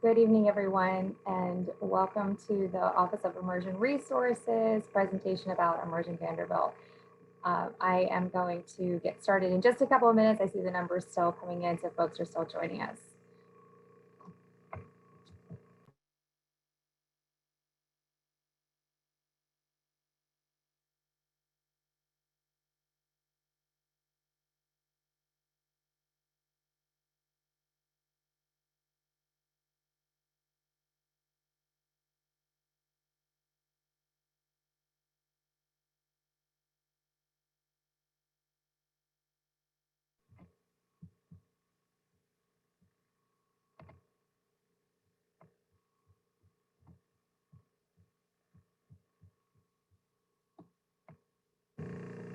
Good evening, everyone, and welcome to the Office of Immersion Resources presentation about Immersion Vanderbilt. I am going to get started in just a couple of minutes. I see the numbers still coming in, so folks are still joining us.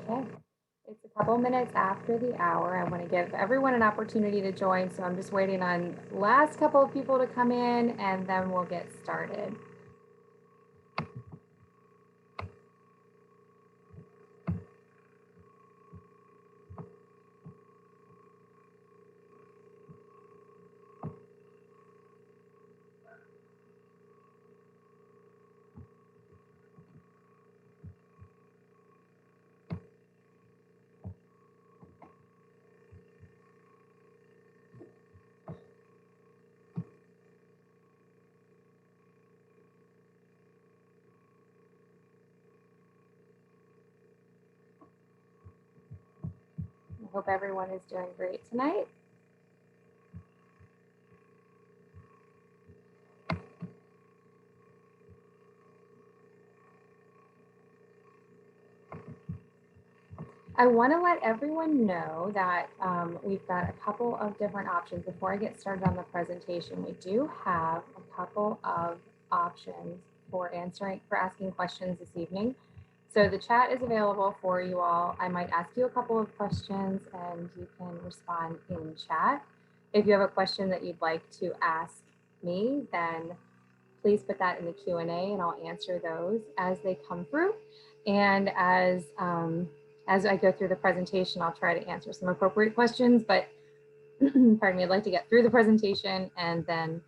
Okay, it's a couple minutes after the hour. I want to give everyone an opportunity to join, so I'm just waiting on the last couple of people to come in, and then we'll get started. I hope everyone is doing great tonight. I want to let everyone know that we've got a couple of different options. Before I get started on the presentation, we do have a couple of options for asking questions this evening. So the chat is available for you all. I might ask you a couple of questions and you can respond in chat. If you have a question that you'd like to ask me, then please put that in the Q&A and I'll answer those as they come through. And as I go through the presentation, I'll try to answer some appropriate questions, but pardon me, I'd like to get through the presentation and then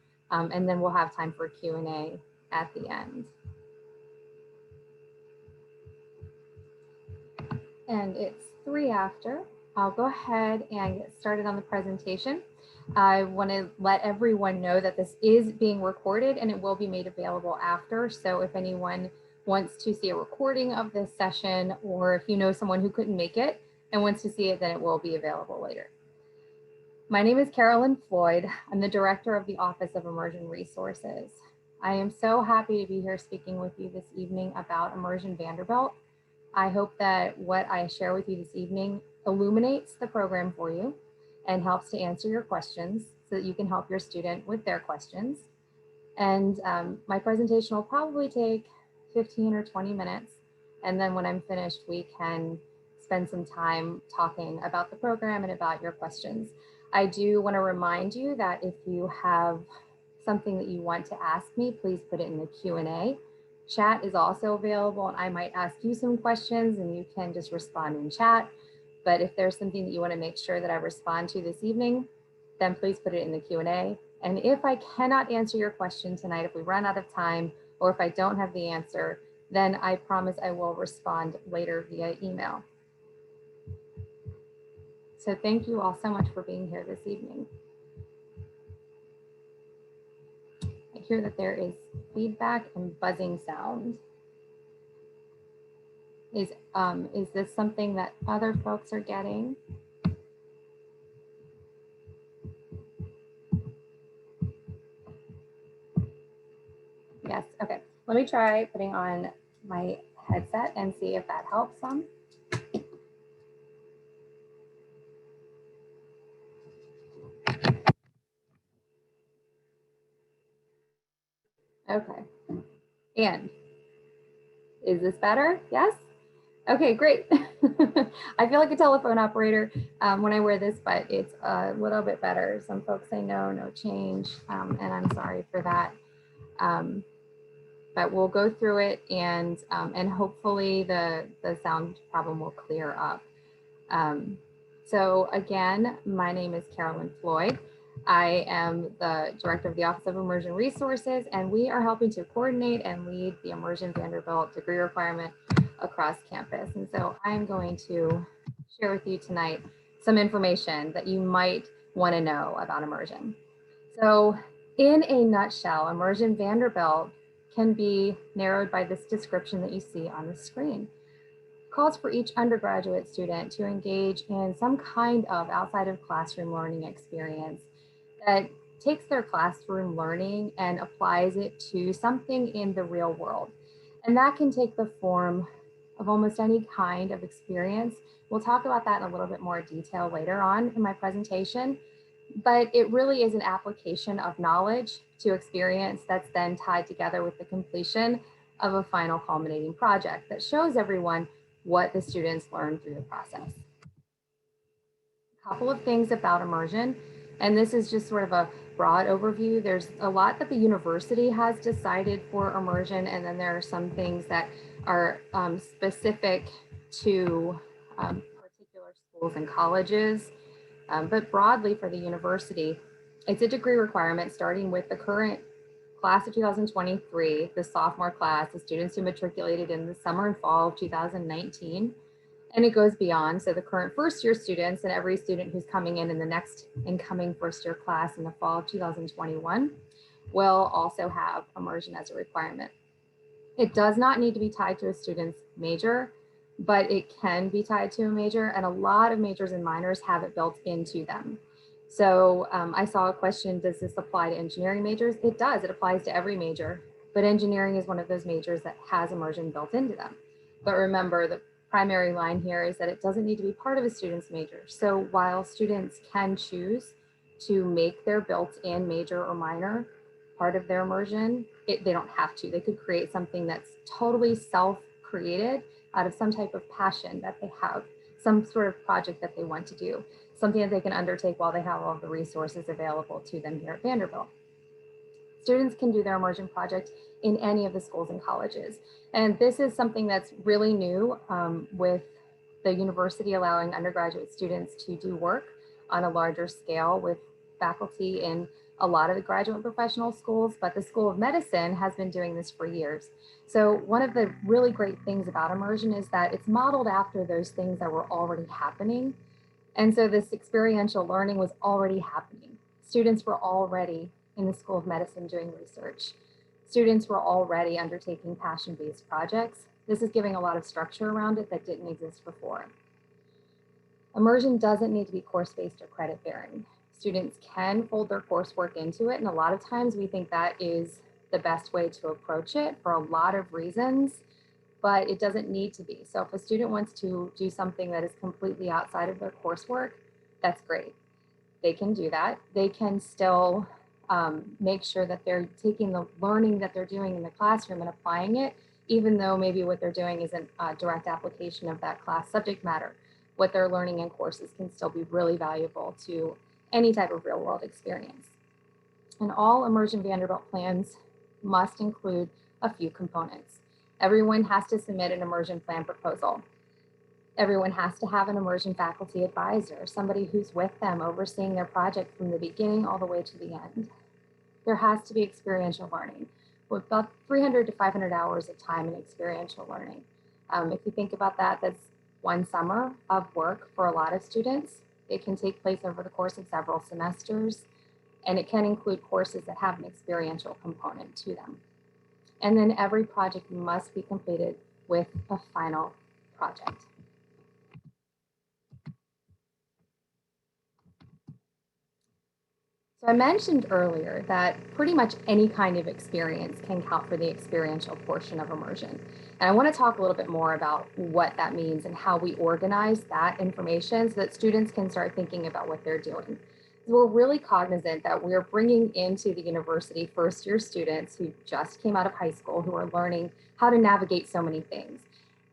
we'll have time for Q&A at the end. And it's 3 after. I'll go ahead and get started on the presentation. I want to let everyone know that this is being recorded and it will be made available after. So if anyone wants to see a recording of this session, or if you know someone who couldn't make it and wants to see it, then it will be available later. My name is Carolyn Floyd. I'm the director of the Office of Immersion Resources. I am so happy to be here speaking with you this evening about Immersion Vanderbilt. I hope that what I share with you this evening illuminates the program for you and helps to answer your questions so that you can help your student with their questions. And my presentation will probably take 15 or 20 minutes. And then when I'm finished, we can spend some time talking about the program and about your questions. I do want to remind you that if you have something that you want to ask me, please put it in the Q&A. Chat is also available and I might ask you some questions and you can just respond in chat. But if there's something that you want to make sure that I respond to this evening, then please put it in the Q&A. And if I cannot answer your question tonight, if we run out of time, or if I don't have the answer, then I promise I will respond later via email. So thank you all so much for being here this evening. I hear that there is feedback and buzzing sound. Is this something that other folks are getting? Yes, okay. Let me try putting on my headset and see if that helps some. Okay. And is this better? Yes? Okay, great. I feel like a telephone operator when I wear this, but it's a little bit better. Some folks say no change, and I'm sorry for that. But we'll go through it and hopefully the sound problem will clear up. So again, my name is Carolyn Floyd. I am the director of the Office of Immersion Resources, and we are helping to coordinate and lead the Immersion Vanderbilt degree requirement across campus. And so I'm going to share with you tonight some information that you might want to know about immersion. So in a nutshell, Immersion Vanderbilt can be narrowed by this description that you see on the screen. Calls for each undergraduate student to engage in some kind of outside of classroom learning experience that takes their classroom learning and applies it to something in the real world. And that can take the form of almost any kind of experience. We'll talk about that in a little bit more detail later on in my presentation, but it really is an application of knowledge to experience that's then tied together with the completion of a final culminating project that shows everyone what the students learned through the process. A couple of things about immersion, and this is just sort of a broad overview. There's a lot that the university has decided for immersion, and then there are some things that are specific to particular schools and colleges. But broadly for the university, it's a degree requirement starting with the current class of 2023, the sophomore class, the students who matriculated in the summer and fall of 2019. And it goes beyond. So the current first year students and every student who's coming in the next incoming first year class in the fall of 2021 will also have immersion as a requirement. It does not need to be tied to a student's major, but it can be tied to a major, and a lot of majors and minors have it built into them. So I saw a question, does this apply to engineering majors? It does, it applies to every major, but engineering is one of those majors that has immersion built into them. But remember, the primary line here is that it doesn't need to be part of a student's major. So while students can choose to make their built-in major or minor part of their immersion, they don't have to. They could create something that's totally self-created out of some type of passion that they have, some sort of project that they want to do, something that they can undertake while they have all of the resources available to them here at Vanderbilt. Students can do their immersion project in any of the schools and colleges. And this is something that's really new with the university allowing undergraduate students to do work on a larger scale with faculty in a lot of the graduate professional schools, but the School of Medicine has been doing this for years. So one of the really great things about immersion is that it's modeled after those things that were already happening. And so this experiential learning was already happening. Students were already in the School of Medicine doing research. Students were already undertaking passion-based projects. This is giving a lot of structure around it that didn't exist before. Immersion doesn't need to be course-based or credit-bearing. Students can fold their coursework into it, and a lot of times we think that is the best way to approach it for a lot of reasons, but it doesn't need to be. So if a student wants to do something that is completely outside of their coursework, that's great. They can do that. They can still make sure that they're taking the learning that they're doing in the classroom and applying it, even though maybe what they're doing isn't a direct application of that class subject matter. What they're learning in courses can still be really valuable to any type of real world experience. And all Immersion Vanderbilt plans must include a few components. Everyone has to submit an immersion plan proposal. Everyone has to have an immersion faculty advisor, somebody who's with them overseeing their project from the beginning all the way to the end. There has to be experiential learning with about 300 to 500 hours of time in experiential learning. If you think about that, that's one summer of work for a lot of students. It can take place over the course of several semesters, and it can include courses that have an experiential component to them. And then every project must be completed with a final project. So I mentioned earlier that pretty much any kind of experience can count for the experiential portion of immersion. And I want to talk a little bit more about what that means and how we organize that information so that students can start thinking about what they're doing. We're really cognizant that we're bringing into the university first year students who just came out of high school, who are learning how to navigate so many things.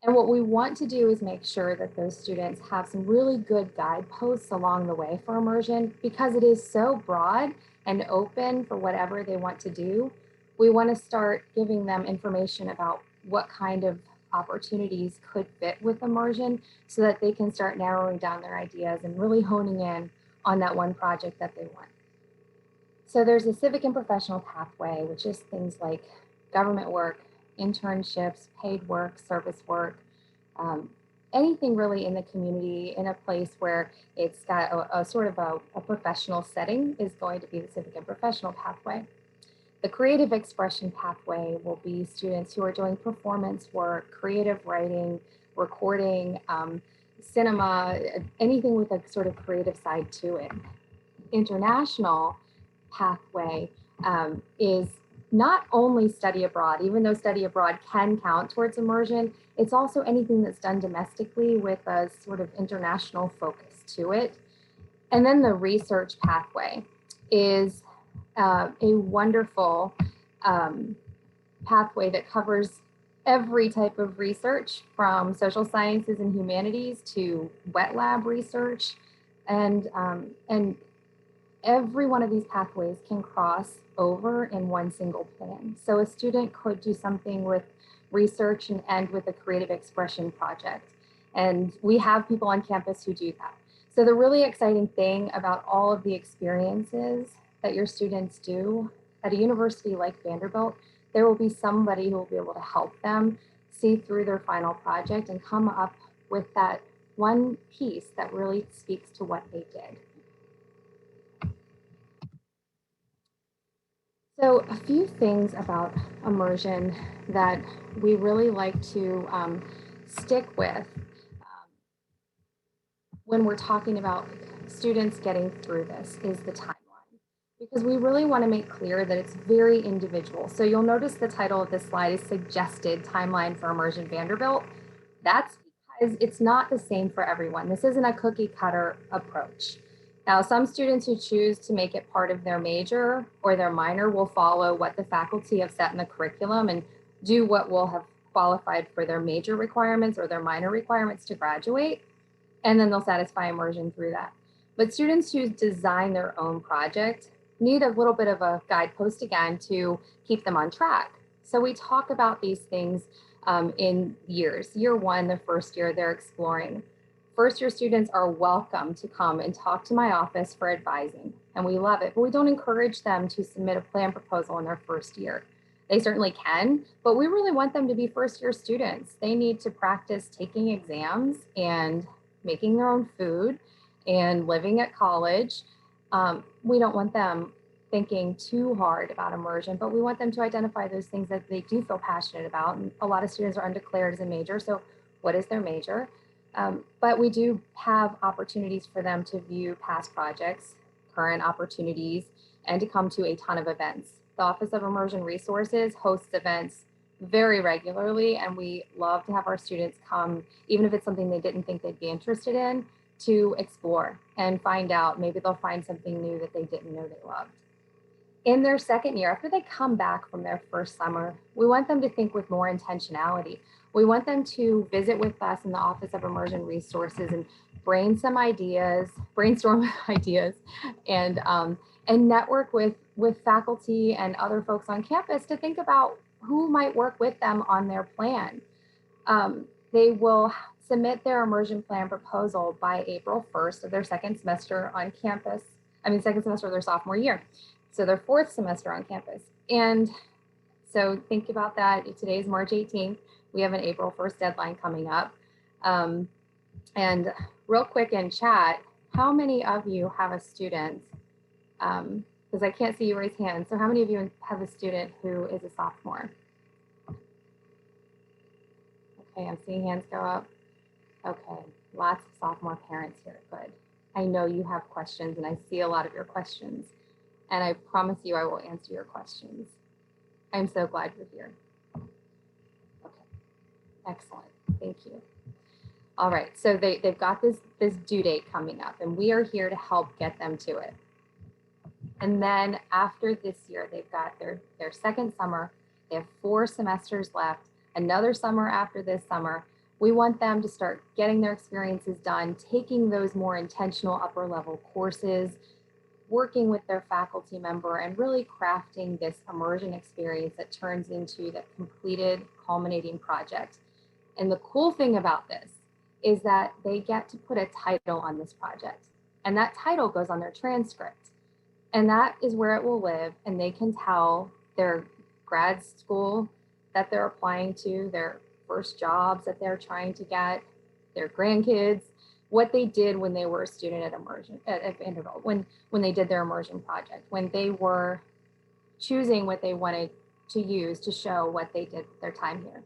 And what we want to do is make sure that those students have some really good guideposts along the way for immersion, because it is so broad and open for whatever they want to do. We want to start giving them information about what kind of opportunities could fit with immersion so that they can start narrowing down their ideas and really honing in on that one project that they want. So there's a civic and professional pathway, which is things like government work, internships, paid work, service work, um, anything really in the community in a place where it's got a sort of a professional setting is going to be the civic and professional pathway. The creative expression pathway will be students who are doing performance work, creative writing, recording, cinema, anything with a sort of creative side to it. International pathway is not only study abroad, even though study abroad can count towards immersion, it's also anything that's done domestically with a sort of international focus to it. And then the research pathway is a wonderful pathway that covers every type of research from social sciences and humanities to wet lab research. And every one of these pathways can cross over in one single plan. So a student could do something with research and end with a creative expression project. And we have people on campus who do that. So the really exciting thing about all of the experiences that your students do at a university like Vanderbilt, there will be somebody who will be able to help them see through their final project and come up with that one piece that really speaks to what they did. So a few things about immersion that we really like to stick with when we're talking about students getting through this is the timeline, because we really want to make clear that it's very individual. So you'll notice the title of this slide is Suggested Timeline for Immersion Vanderbilt. That's because it's not the same for everyone. This isn't a cookie cutter approach. Now, some students who choose to make it part of their major or their minor will follow what the faculty have set in the curriculum and do what will have qualified for their major requirements or their minor requirements to graduate, and then they'll satisfy immersion through that. But students who design their own project need a little bit of a guidepost again to keep them on track. So we talk about these things in years. Year one, the first year, they're exploring. First year students are welcome to come and talk to my office for advising, and we love it, but we don't encourage them to submit a plan proposal in their first year. They certainly can, but we really want them to be first year students. They need to practice taking exams and making their own food and living at college. We don't want them thinking too hard about immersion, but we want them to identify those things that they do feel passionate about. And a lot of students are undeclared as a major, so what is their major? But we do have opportunities for them to view past projects, current opportunities, and to come to a ton of events. The Office of Immersion Resources hosts events very regularly, and we love to have our students come, even if it's something they didn't think they'd be interested in, to explore and find out. Maybe they'll find something new that they didn't know they loved. In their second year, after they come back from their first summer, we want them to think with more intentionality. We want them to visit with us in the Office of Immersion Resources and brainstorm ideas, and network with faculty and other folks on campus to think about who might work with them on their plan. They will submit their immersion plan proposal by April 1st of their second semester on campus. Second semester of their sophomore year. So their fourth semester on campus. And so think about that. Today's March 18th. We have an April 1st deadline coming up. And real quick in chat, how many of you have a student, because I can't see you raise hands. So how many of you have a student who is a sophomore? Okay, I'm seeing hands go up. Okay, lots of sophomore parents here, good. I know you have questions and I see a lot of your questions. And I promise you I will answer your questions. I'm so glad you're here. Okay, excellent, thank you. All right, so they've got this due date coming up and we are here to help get them to it. And then after this year, they've got their second summer, they have 4 semesters left, another summer after this summer. We want them to start getting their experiences done, taking those more intentional upper level courses, working with their faculty member and really crafting this immersion experience that turns into that completed culminating project. And the cool thing about this is that they get to put a title on this project, and that title goes on their transcript. And that is where it will live, and they can tell their grad school that they're applying to, their first jobs that they're trying to get, their grandkids, what they did when they were a student at Immersion at Vanderbilt, when they did their immersion project, when they were choosing what they wanted to use to show what they did with their time here.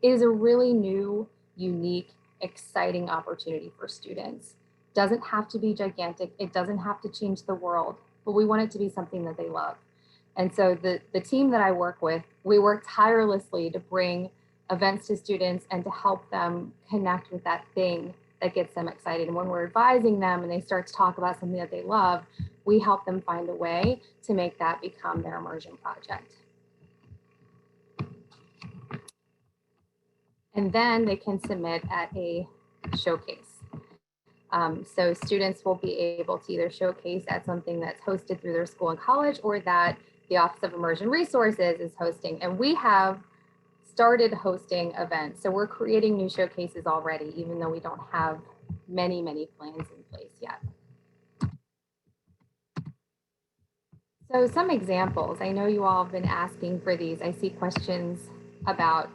It is a really new, unique, exciting opportunity for students. Doesn't have to be gigantic. It doesn't have to change the world, but we want it to be something that they love. And so the team that I work with, we work tirelessly to bring events to students and to help them connect with that thing that gets them excited. And when we're advising them and they start to talk about something that they love, we help them find a way to make that become their immersion project. And then they can submit at a showcase. So students will be able to either showcase at something that's hosted through their school and college, or that the Office of Immersion Resources is hosting. And we have started hosting events. So we're creating new showcases already, even though we don't have many plans in place yet. So some examples, I know you all have been asking for these. I see questions about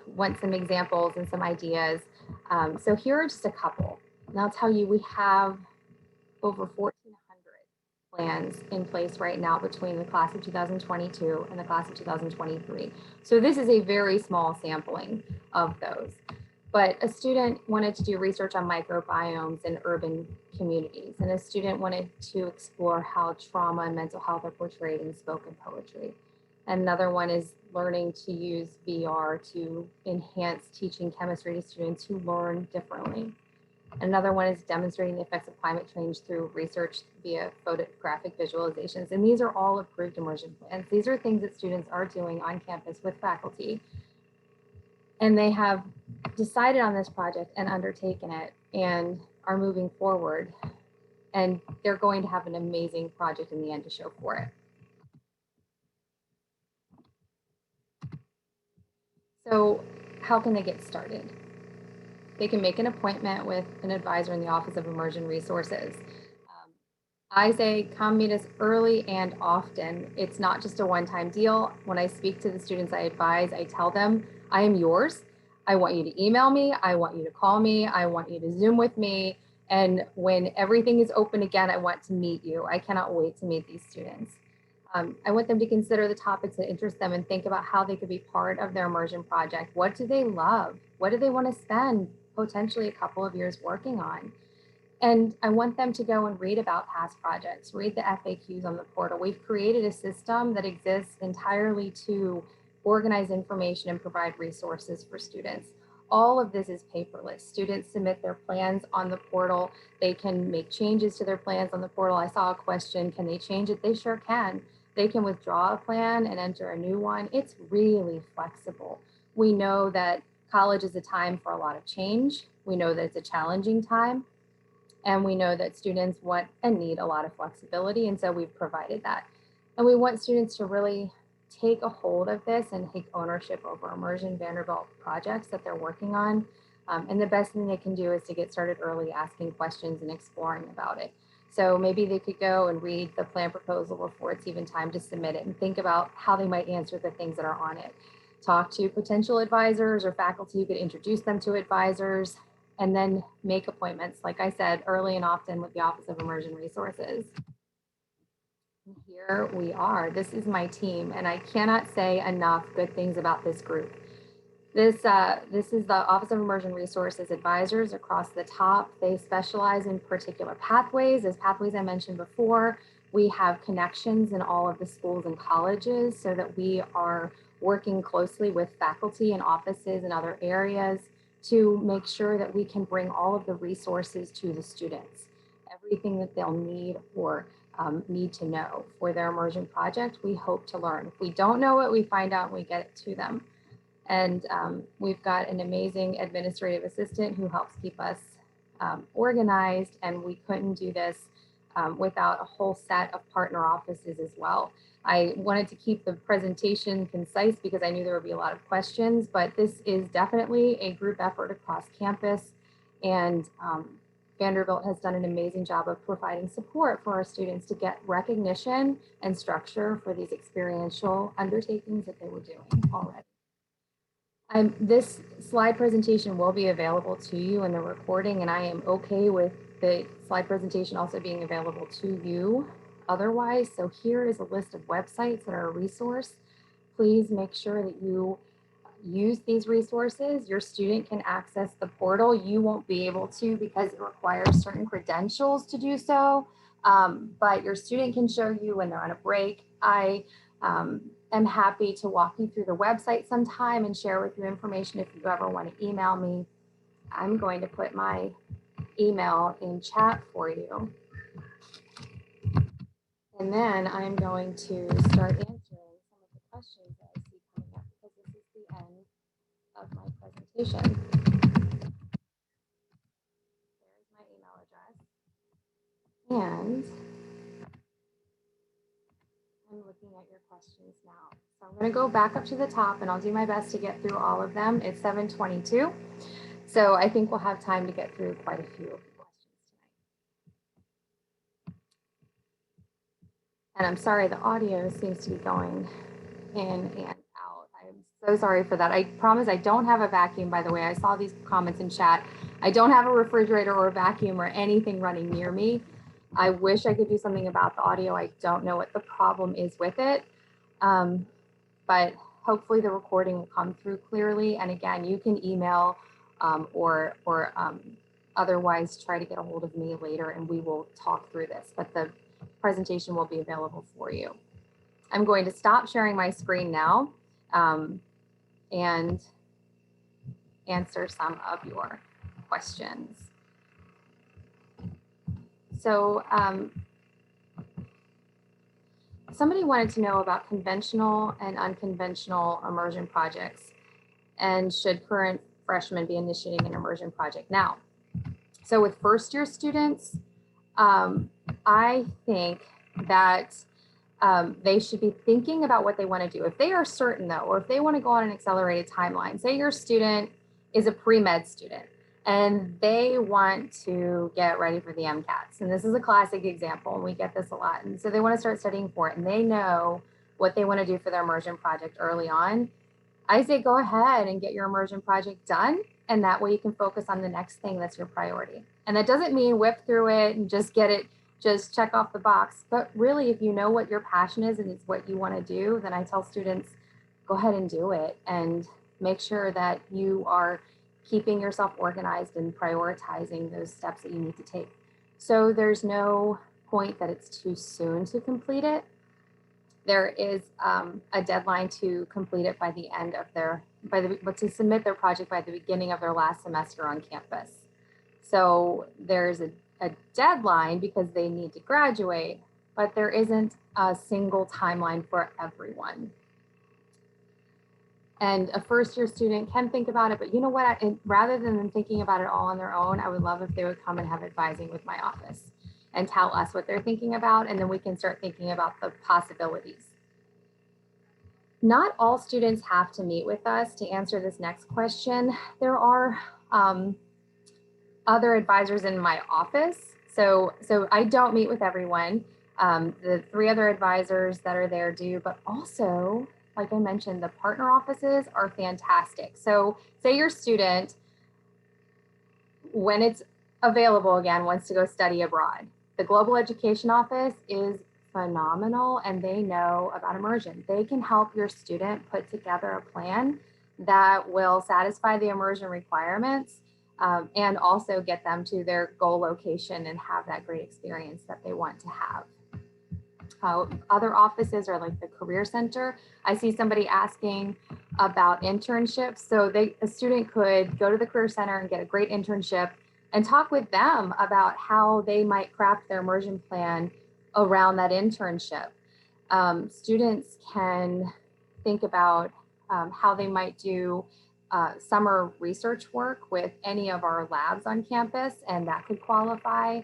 want some examples and some ideas. So here are just a couple. And I'll tell you, we have over 1,400 plans in place right now between the class of 2022 and the class of 2023. So this is a very small sampling of those. But a student wanted to do research on microbiomes in urban communities, and a student wanted to explore how trauma and mental health are portrayed in spoken poetry. Another one is learning to use VR to enhance teaching chemistry to students who learn differently. Another one is demonstrating the effects of climate change through research via photographic visualizations. And these are all approved immersion plans. These are things that students are doing on campus with faculty. And they have decided on this project and undertaken it and are moving forward. And they're going to have an amazing project in the end to show for it. So how can they get started? They can make an appointment with an advisor in the Office of Immersion Resources. I say come meet us early and often. It's not just a one-time deal. When I speak to the students I advise, I tell them, I am yours. I want you to email me. I want you to call me. I want you to Zoom with me. And when everything is open again, I want to meet you. I cannot wait to meet these students. I want them to consider the topics that interest them and think about how they could be part of their immersion project. What do they love? What do they want to spend potentially a couple of years working on? And I want them to go and read about past projects, read the FAQs on the portal. We've created a system that exists entirely to organize information and provide resources for students. All of this is paperless. Students submit their plans on the portal. They can make changes to their plans on the portal. I saw a question, can they change it? They sure can. They can withdraw a plan and enter a new one. It's really flexible. We know that college is a time for a lot of change. We know that it's a challenging time. And we know that students want and need a lot of flexibility. And so we've provided that. And we want students to really take a hold of this and take ownership over Immersion Vanderbilt projects that they're working on. And the best thing they can do is to get started early, asking questions and exploring about it. So maybe they could go and read the plan proposal before it's even time to submit it and think about how they might answer the things that are on it. Talk to potential advisors or faculty who could introduce them to advisors, and then make appointments, like I said, early and often with the Office of Immersion Resources. And here we are. This is my team, and I cannot say enough good things about this group. This is the Office of Immersion Resources advisors across the top. They specialize in particular pathways. As pathways I mentioned before, we have connections in all of the schools and colleges so that we are working closely with faculty and offices in other areas to make sure that we can bring all of the resources to the students, everything that they'll need or need to know for their immersion project. We hope to learn. If we don't know it, we find out and we get it to them. And we've got an amazing administrative assistant who helps keep us organized, and we couldn't do this without a whole set of partner offices as well. I wanted to keep the presentation concise because I knew there would be a lot of questions, but this is definitely a group effort across campus. And Vanderbilt has done an amazing job of providing support for our students to get recognition and structure for these experiential undertakings that they were doing already. This slide presentation will be available to you in the recording, and I am okay with the slide presentation also being available to you otherwise. So here is a list of websites that are a resource. Please make sure that you use these resources. Your student can access the portal. You won't be able to because it requires certain credentials to do so, but your student can show you when they're on a break. I am happy to walk you through the website sometime and share with you information if you ever want to email me. I'm going to put my email in chat for you. And then I'm going to start answering some of the questions that I see coming up because this is the end of my presentation. There's my email address. And I'm looking at your questions now. So I'm going to go back up to the top and I'll do my best to get through all of them. It's 7:22. So I think we'll have time to get through quite a few of the questions tonight. And I'm sorry, the audio seems to be going in and out. I'm so sorry for that. I promise I don't have a vacuum, by the way. I saw these comments in chat. I don't have a refrigerator or a vacuum or anything running near me. I wish I could do something about the audio. I don't know what the problem is with it. But hopefully the recording will come through clearly. And again, you can email or otherwise try to get a hold of me later and we will talk through this, but the presentation will be available for you. I'm going to stop sharing my screen now and answer some of your questions. So somebody wanted to know about conventional and unconventional immersion projects and should current freshmen be initiating an immersion project now. So with first year students, I think that they should be thinking about what they want to do. If they are certain though, or if they want to go on an accelerated timeline, say your student is a pre-med student and they want to get ready for the MCATs. And this is a classic example, and we get this a lot. And so they want to start studying for it and they know what they want to do for their immersion project early on. I say go ahead and get your immersion project done. And that way you can focus on the next thing that's your priority. And that doesn't mean whip through it and just get it, just check off the box. But really, if you know what your passion is and it's what you want to do, then I tell students, go ahead and do it and make sure that you are keeping yourself organized and prioritizing those steps that you need to take. So there's no point that it's too soon to complete it. There is a deadline to complete it by the end of to submit their project by the beginning of their last semester on campus. So there's a deadline because they need to graduate, but there isn't a single timeline for everyone. And a first year student can think about it, but you know what, rather than them thinking about it all on their own, I would love if they would come and have advising with my office and tell us what they're thinking about, and then we can start thinking about the possibilities. Not all students have to meet with us to answer this next question. There are other advisors in my office. So I don't meet with everyone. The 3 other advisors that are there do, but also, like I mentioned, the partner offices are fantastic. So say your student, when it's available again, wants to go study abroad. The Global Education Office is phenomenal and they know about immersion. They can help your student put together a plan that will satisfy the immersion requirements and also get them to their goal location and have that great experience that they want to have. Other offices are like the Career Center. I see somebody asking about internships. So a student could go to the Career Center and get a great internship and talk with them about how they might craft their immersion plan around that internship. Students can think about how they might do summer research work with any of our labs on campus, and that could qualify.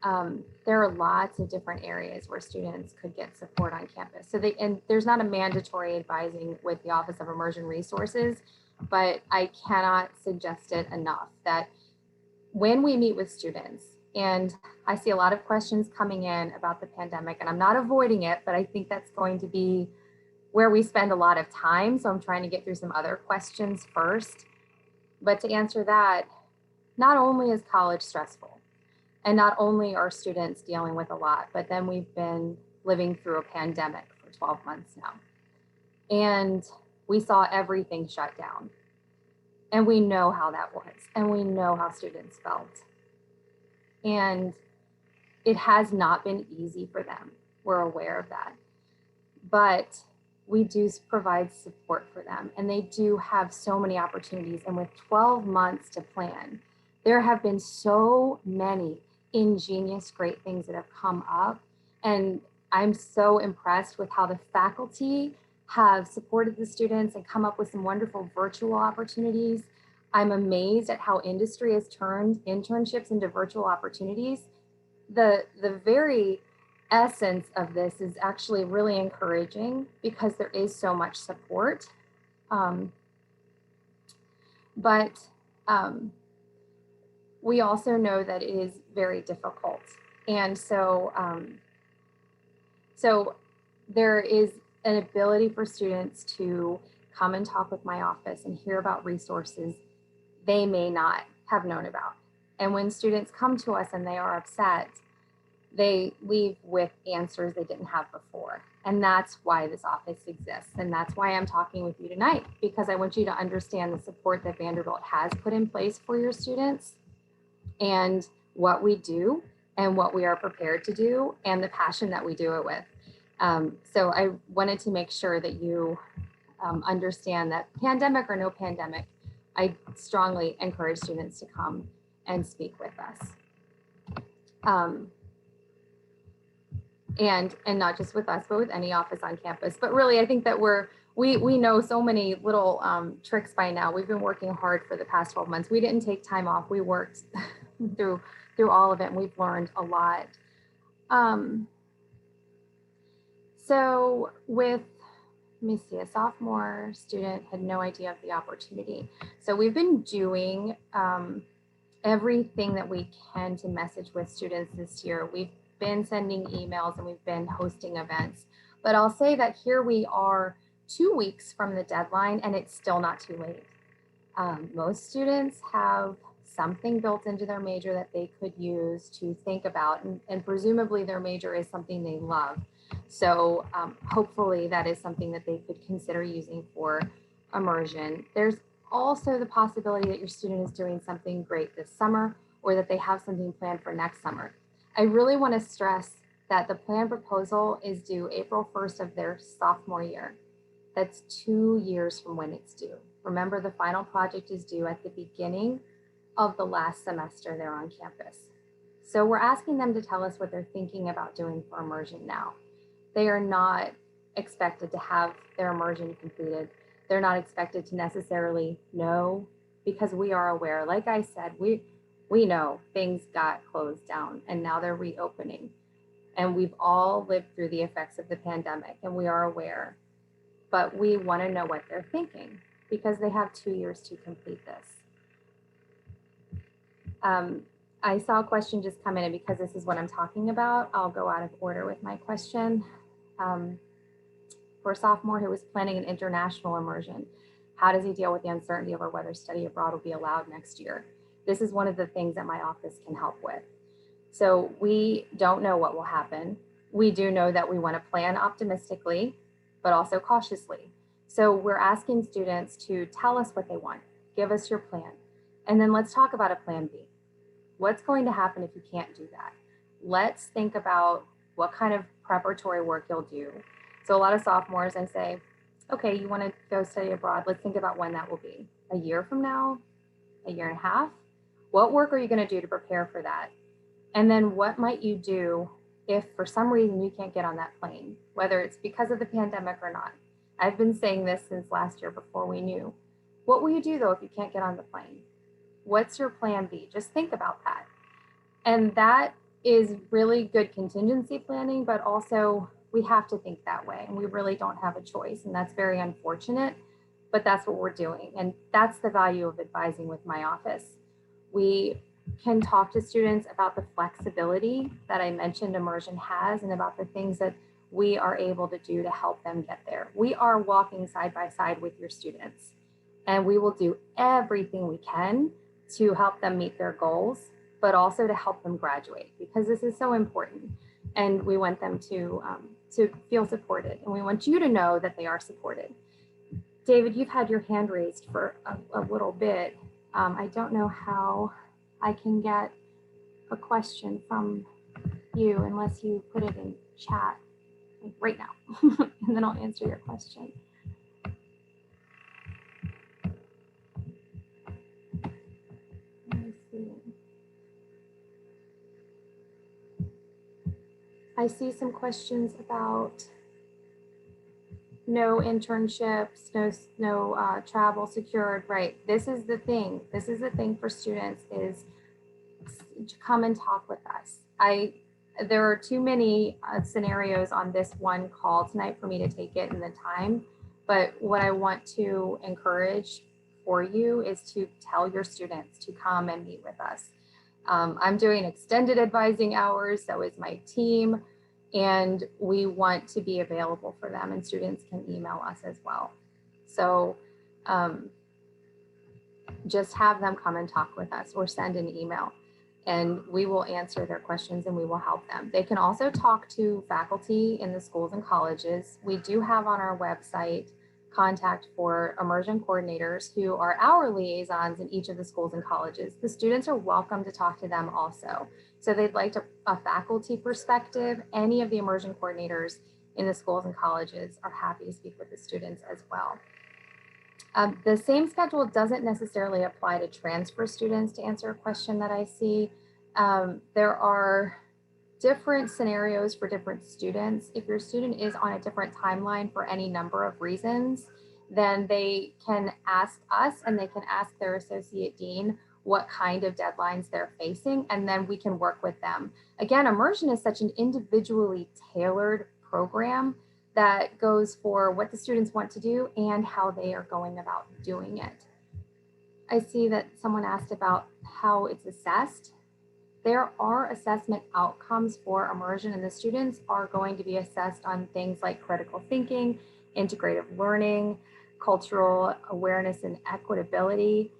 There are lots of different areas where students could get support on campus. So and there's not a mandatory advising with the Office of Immersion Resources, but I cannot suggest it enough that when we meet with students, and I see a lot of questions coming in about the pandemic, and I'm not avoiding it, but I think that's going to be where we spend a lot of time. So I'm trying to get through some other questions first. But to answer that, not only is college stressful, and not only are students dealing with a lot, but then we've been living through a pandemic for 12 months now. And we saw everything shut down. And we know how that was, and we know how students felt. And it has not been easy for them. We're aware of that. But we do provide support for them, and they do have so many opportunities. And with 12 months to plan, there have been so many ingenious, great things that have come up. And I'm so impressed with how the faculty have supported the students and come up with some wonderful virtual opportunities. I'm amazed at how industry has turned internships into virtual opportunities. The very essence of this is actually really encouraging because there is so much support. But we also know that it is very difficult. And so, so there is an ability for students to come and talk with my office and hear about resources they may not have known about. And when students come to us and they are upset, they leave with answers they didn't have before. And that's why this office exists. And that's why I'm talking with you tonight, because I want you to understand the support that Vanderbilt has put in place for your students and what we do and what we are prepared to do and the passion that we do it with. So I wanted to make sure that you understand that pandemic or no pandemic, I strongly encourage students to come and speak with us. And not just with us, but with any office on campus. But really, I think that we know so many little tricks by now. We've been working hard for the past 12 months. We didn't take time off. We worked through all of it, and we've learned a lot. So with, let me see, a sophomore student had no idea of the opportunity. So we've been doing everything that we can to message with students this year. We've been sending emails and we've been hosting events. But I'll say that here we are 2 weeks from the deadline and it's still not too late. Most students have something built into their major that they could use to think about, and presumably their major is something they love. So hopefully that is something that they could consider using for immersion. There's also the possibility that your student is doing something great this summer or that they have something planned for next summer. I really want to stress that the plan proposal is due April 1st of their sophomore year. That's 2 years from when it's due. Remember, the final project is due at the beginning of the last semester they're on campus. So we're asking them to tell us what they're thinking about doing for immersion now. They are not expected to have their immersion completed. They're not expected to necessarily know, because we are aware, like I said, we know things got closed down and now they're reopening. And we've all lived through the effects of the pandemic and we are aware, but we want to know what they're thinking because they have 2 years to complete this. I saw a question just come in, and because this is what I'm talking about, I'll go out of order with my question. For a sophomore who was planning an international immersion, how does he deal with the uncertainty over whether study abroad will be allowed next year? This is one of the things that my office can help with. So we don't know what will happen. We do know that we want to plan optimistically, but also cautiously. So we're asking students to tell us what they want, give us your plan, and then let's talk about a plan B. What's going to happen if you can't do that? Let's think about what kind of preparatory work you'll do. So a lot of sophomores, I say, okay, you want to go study abroad. Let's think about when that will be. A year from now, a year and a half? What work are you going to do to prepare for that? And then what might you do if for some reason you can't get on that plane, whether it's because of the pandemic or not? I've been saying this since last year before we knew. What will you do though if you can't get on the plane? What's your plan B? Just think about that. And that is really good contingency planning, but also we have to think that way and we really don't have a choice. And that's very unfortunate, but that's what we're doing. And that's the value of advising with my office. We can talk to students about the flexibility that I mentioned Immersion has and about the things that we are able to do to help them get there. We are walking side by side with your students, and we will do everything we can to help them meet their goals, but also to help them graduate, because this is so important. And we want them to feel supported, and we want you to know that they are supported. David, you've had your hand raised for a little bit. I don't know how I can get a question from you unless you put it in chat like right now, and then I'll answer your question. Let me see. I see some questions about no internships, no travel secured, right? This is the thing. This is the thing for students, is to come and talk with us. There are too many scenarios on this one call tonight for me to take it in the time, but what I want to encourage for you is to tell your students to come and meet with us. I'm doing extended advising hours, so is my team, and we want to be available for them, and students can email us as well. So just have them come and talk with us or send an email, and we will answer their questions and we will help them. They can also talk to faculty in the schools and colleges. We do have on our website contact for immersion coordinators who are our liaisons in each of the schools and colleges. The students are welcome to talk to them also. So they'd like a faculty perspective. Any of the immersion coordinators in the schools and colleges are happy to speak with the students as well. The same schedule doesn't necessarily apply to transfer students, to answer a question that I see. There are different scenarios for different students. If your student is on a different timeline for any number of reasons, then they can ask us and they can ask their associate dean what kind of deadlines they're facing, and then we can work with them. Again, Immersion is such an individually tailored program that goes for what the students want to do and how they are going about doing it. I see that someone asked about how it's assessed. There are assessment outcomes for Immersion, and the students are going to be assessed on things like critical thinking, integrative learning, cultural awareness and equitability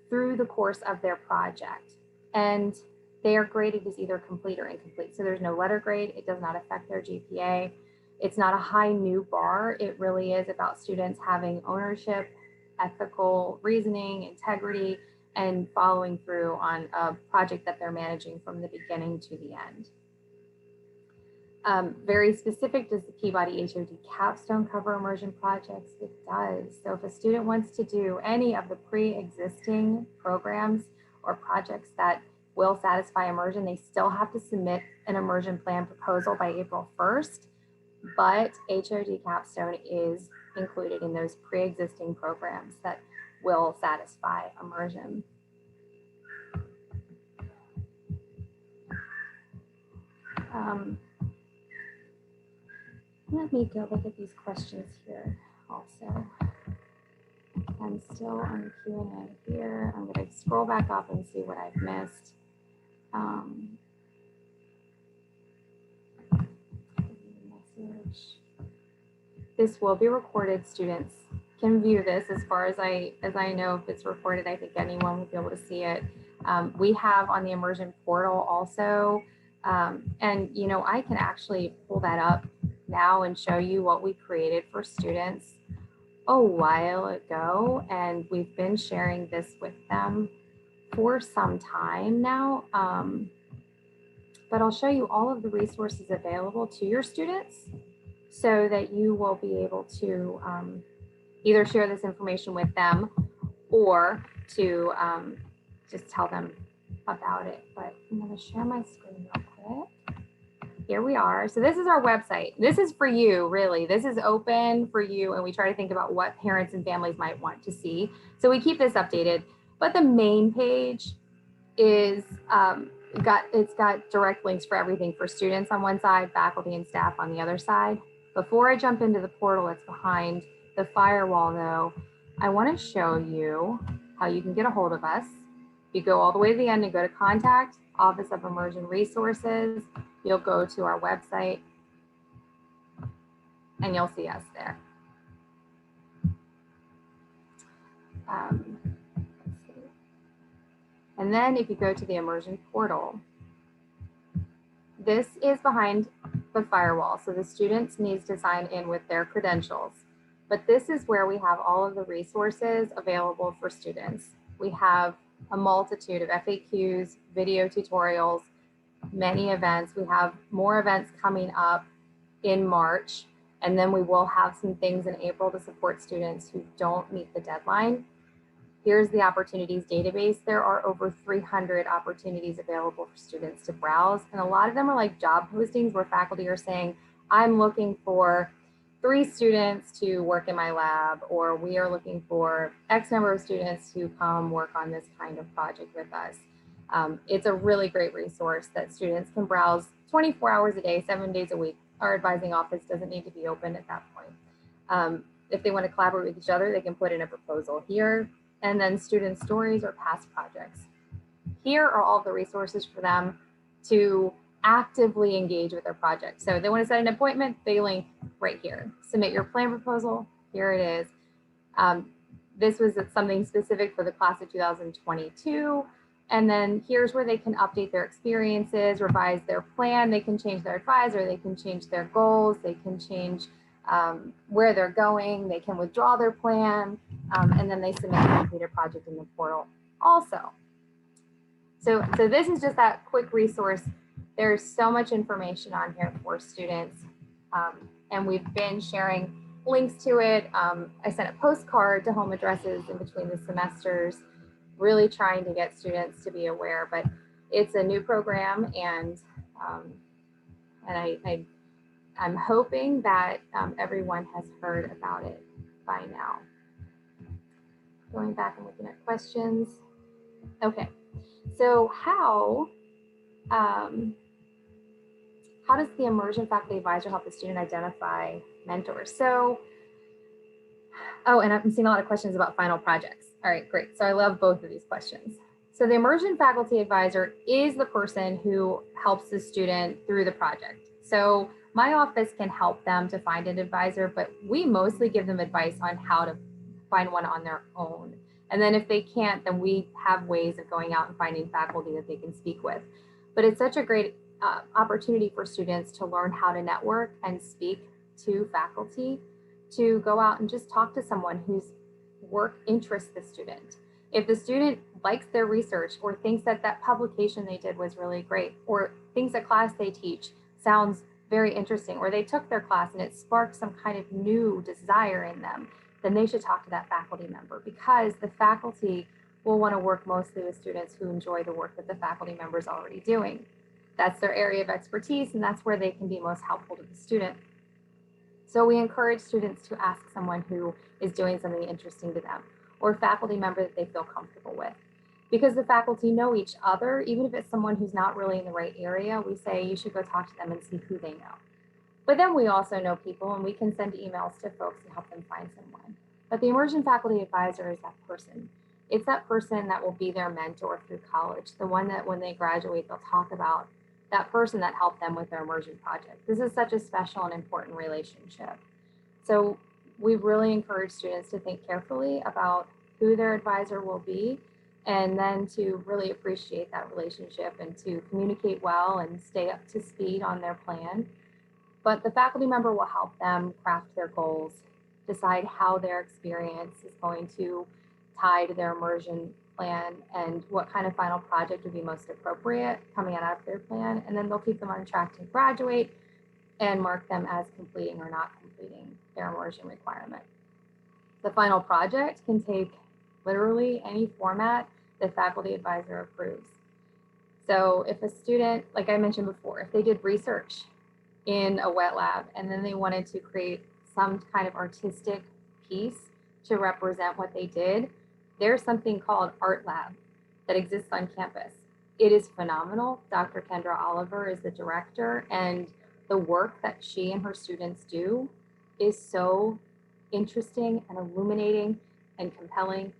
through the course of their project. And they are graded as either complete or incomplete. So there's no letter grade. It does not affect their GPA. It's not a high new bar. It really is about students having ownership, ethical reasoning, integrity, and following through on a project that they're managing from the beginning to the end. Very specific, does the Peabody HOD capstone cover immersion projects? It does. So if a student wants to do any of the pre-existing programs or projects that will satisfy immersion, they still have to submit an immersion plan proposal by April 1st, but HOD capstone is included in those pre-existing programs that will satisfy immersion. Let me go look at these questions here also. I'm still on Q&A here. I'm going to scroll back up and see what I've missed. Message. This will be recorded. Students can view this. As far as I know, if it's recorded, I think anyone will be able to see it. We have on the Immersion portal also, and you know, I can actually pull that up now and show you what we created for students a while ago, and we've been sharing this with them for some time now. But I'll show you all of the resources available to your students so that you will be able to either share this information with them or to just tell them about it. But I'm going to share my screen real quick. Here we are. So this is our website. This is for you, really. This is open for you, and we try to think about what parents and families might want to see. So we keep this updated, but the main page is it's got direct links for everything for students on one side, faculty and staff on the other side. Before I jump into the portal that's behind the firewall though, I want to show you how you can get a hold of us If you go all the way to the end and go to Contact, Office of Immersion Resources, you'll go to our website and you'll see us there. Let's see. And then if you go to the Immersion portal, this is behind the firewall. So the students need to sign in with their credentials. But this is where we have all of the resources available for students. We have a multitude of FAQs, video tutorials, many events. We have more events coming up in March, and then we will have some things in April to support students who don't meet the deadline. Here's the opportunities database. There are over 300 opportunities available for students to browse, and a lot of them are like job postings where faculty are saying, I'm looking for 3 students to work in my lab, or we are looking for X number of students to come work on this kind of project with us. It's a really great resource that students can browse 24 hours a day, 7 days a week. Our advising office doesn't need to be open at that point. If they want to collaborate with each other, they can put in a proposal here, and then student stories or past projects. Here are all the resources for them to actively engage with their project. So they want to set an appointment, they link right here. Submit your plan proposal, here it is. This was something specific for the class of 2022. And then here's where they can update their experiences, revise their plan, they can change their advisor, they can change their goals, they can change where they're going, they can withdraw their plan, and then they submit a completed project in the portal also. So this is just that quick resource. There's so much information on here for students, and we've been sharing links to it. I sent a postcard to home addresses in between the semesters, really trying to get students to be aware, but it's a new program, and I'm hoping that everyone has heard about it by now. Going back and looking at questions. Okay, so how does the Immersion Faculty Advisor help the student identify mentors? So, oh, and I'm seeing a lot of questions about final projects. All right, great. So I love both of these questions. So the Immersion Faculty Advisor is the person who helps the student through the project. So my office can help them to find an advisor, but we mostly give them advice on how to find one on their own. And then if they can't, then we have ways of going out and finding faculty that they can speak with. But it's such a great opportunity for students to learn how to network and speak to faculty, to go out and just talk to someone whose work interests the student. If the student likes their research or thinks that that publication they did was really great, or thinks a class they teach sounds very interesting, or they took their class and it sparked some kind of new desire in them, then they should talk to that faculty member, because the faculty will want to work mostly with students who enjoy the work that the faculty member is already doing. That's their area of expertise, and that's where they can be most helpful to the student. So we encourage students to ask someone who is doing something interesting to them, or a faculty member that they feel comfortable with. Because the faculty know each other, even if it's someone who's not really in the right area, we say you should go talk to them and see who they know. But then we also know people, and we can send emails to folks to help them find someone. But the Immersion Faculty Advisor is that person. It's that person that will be their mentor through college, the one that when they graduate, they'll talk about that person that helped them with their immersion project. This is such a special and important relationship. So we really encourage students to think carefully about who their advisor will be, and then to really appreciate that relationship and to communicate well and stay up to speed on their plan. But the faculty member will help them craft their goals, decide how their experience is going to tie to their immersion plan and what kind of final project would be most appropriate coming out of their plan. And then they'll keep them on track to graduate and mark them as completing or not completing their immersion requirement. The final project can take literally any format the faculty advisor approves. So if a student, like I mentioned before, if they did research in a wet lab and then they wanted to create some kind of artistic piece to represent what they did, there's something called Art Lab that exists on campus. It is phenomenal. Dr. Kendra Oliver is the director, and the work that she and her students do is so interesting and illuminating and compelling.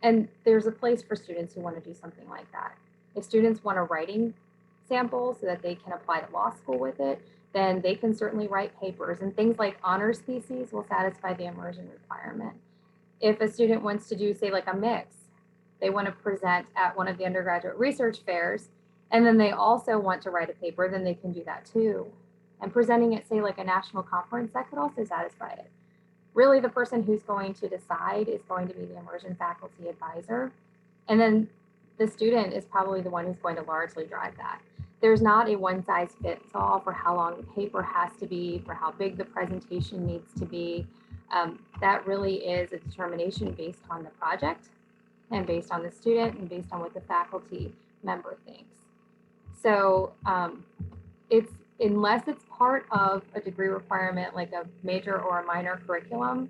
And there's a place for students who want to do something like that. If students want a writing sample so that they can apply to law school with it, then they can certainly write papers, and things like honors theses will satisfy the immersion requirement. If a student wants to do, say, like a mix, they want to present at one of the undergraduate research fairs, and then they also want to write a paper, then they can do that too. And presenting at, say, like a national conference, that could also satisfy it. Really, the person who's going to decide is going to be the immersion faculty advisor. And then the student is probably the one who's going to largely drive that. There's not a one size fits all for how long the paper has to be, for how big the presentation needs to be. That really is a determination based on the project and based on the student and based on what the faculty member thinks. So it's, unless it's part of a degree requirement like a major or a minor curriculum,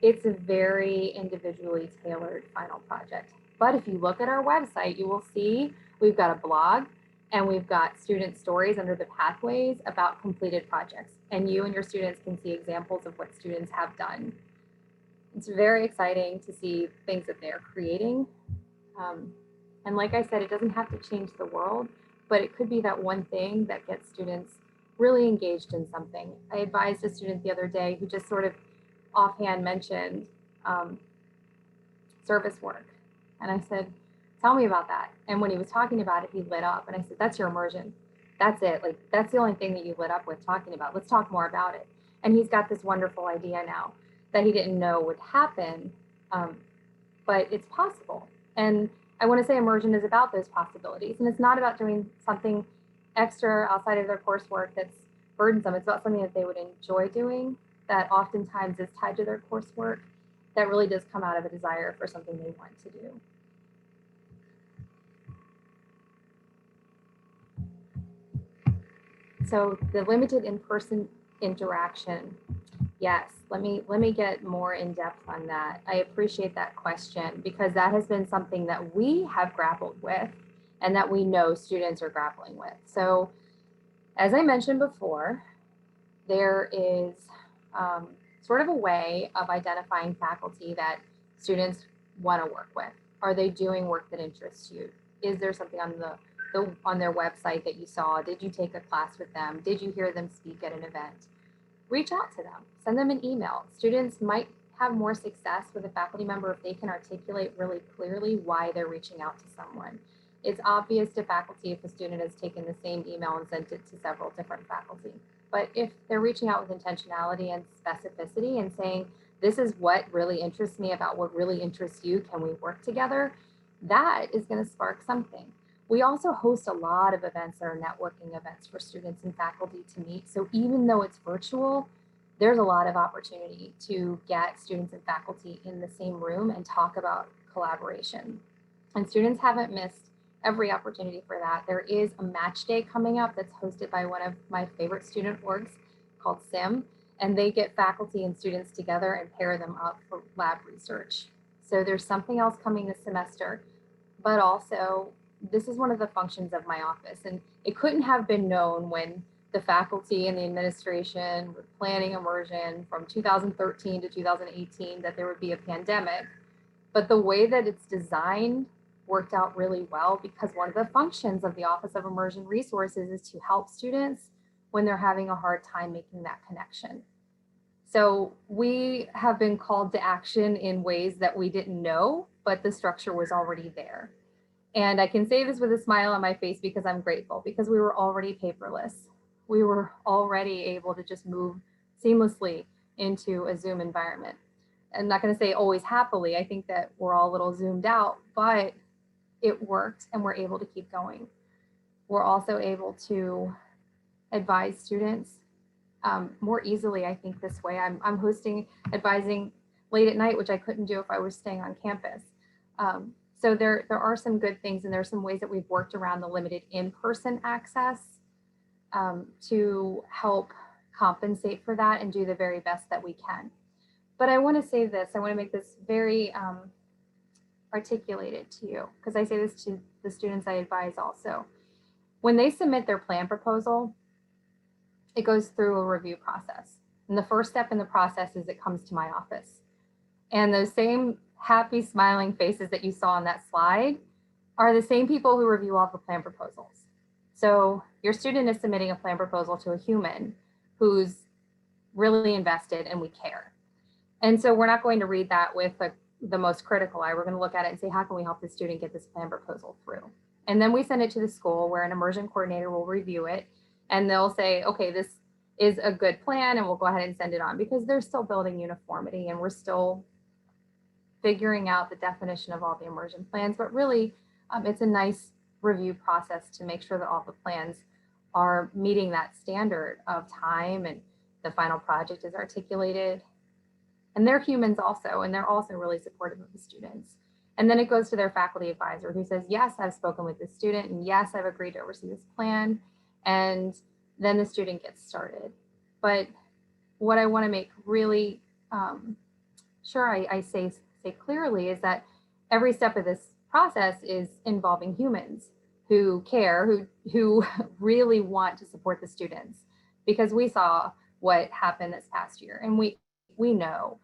it's a very individually tailored final project. But if you look at our website, you will see we've got a blog and we've got student stories under the pathways about completed projects. And you and your students can see examples of what students have done. It's very exciting to see things that they're creating. And like I said, it doesn't have to change the world, but it could be that one thing that gets students really engaged in something. I advised a student the other day who just sort of offhand mentioned service work. And I said, tell me about that. And when he was talking about it, he lit up. And I said, that's your immersion. That's it. Like, that's the only thing that you lit up with talking about. Let's talk more about it. And he's got this wonderful idea now that he didn't know would happen, but it's possible. And I want to say immersion is about those possibilities. And it's not about doing something extra outside of their coursework that's burdensome. It's about something that they would enjoy doing, that oftentimes is tied to their coursework, that really does come out of a desire for something they want to do. So the limited in-person interaction, yes, let me get more in depth on that. I appreciate that question because that has been something that we have grappled with and that we know students are grappling with. So as I mentioned before, there is sort of a way of identifying faculty that students want to work with. Are they doing work that interests you? Is there something on their website that you saw? Did you take a class with them? Did you hear them speak at an event? Reach out to them, send them an email. Students might have more success with a faculty member if they can articulate really clearly why they're reaching out to someone. It's obvious to faculty if a student has taken the same email and sent it to several different faculty. But if they're reaching out with intentionality and specificity and saying, this is what really interests me about what really interests you, can we work together? That is going to spark something. We also host a lot of events that are networking events for students and faculty to meet. So even though it's virtual, there's a lot of opportunity to get students and faculty in the same room and talk about collaboration. And students haven't missed every opportunity for that. There is a match day coming up that's hosted by one of my favorite student orgs called SIM, and they get faculty and students together and pair them up for lab research. So there's something else coming this semester, but also this is one of the functions of my office, and it couldn't have been known when the faculty and the administration were planning immersion from 2013 to 2018 that there would be a pandemic. But the way that it's designed worked out really well because one of the functions of the Office of Immersion Resources is to help students when they're having a hard time making that connection. So we have been called to action in ways that we didn't know, but the structure was already there. And I can say this with a smile on my face because I'm grateful, because we were already paperless. We were already able to just move seamlessly into a Zoom environment. I'm not going to say always happily. I think that we're all a little zoomed out, but it worked and we're able to keep going. We're also able to advise students more easily, I think, this way. I'm hosting advising late at night, which I couldn't do if I was staying on campus. So there are some good things, and there are some ways that we've worked around the limited in-person access to help compensate for that and do the very best that we can. But I want to say this, I want to make this very articulated to you, because I say this to the students I advise also. When they submit their plan proposal, it goes through a review process. And the first step in the process is it comes to my office. And those same happy smiling faces that you saw on that slide are the same people who review all the plan proposals. So your student is submitting a plan proposal to a human who's really invested and we care. And so we're not going to read that with the most critical eye. We're going to look at it and say, how can we help the student get this plan proposal through? And then we send it to the school where an immersion coordinator will review it and they'll say, okay, this is a good plan, and we'll go ahead and send it on, because they're still building uniformity and we're still figuring out the definition of all the immersion plans. But really, it's a nice review process to make sure that all the plans are meeting that standard of time and the final project is articulated. And they're humans also, and they're also really supportive of the students. And then it goes to their faculty advisor who says, yes, I've spoken with this student, and yes, I've agreed to oversee this plan. And then the student gets started. But what I want to make really sure I say clearly is that every step of this process is involving humans who care, who really want to support the students, because we saw what happened this past year, and we know.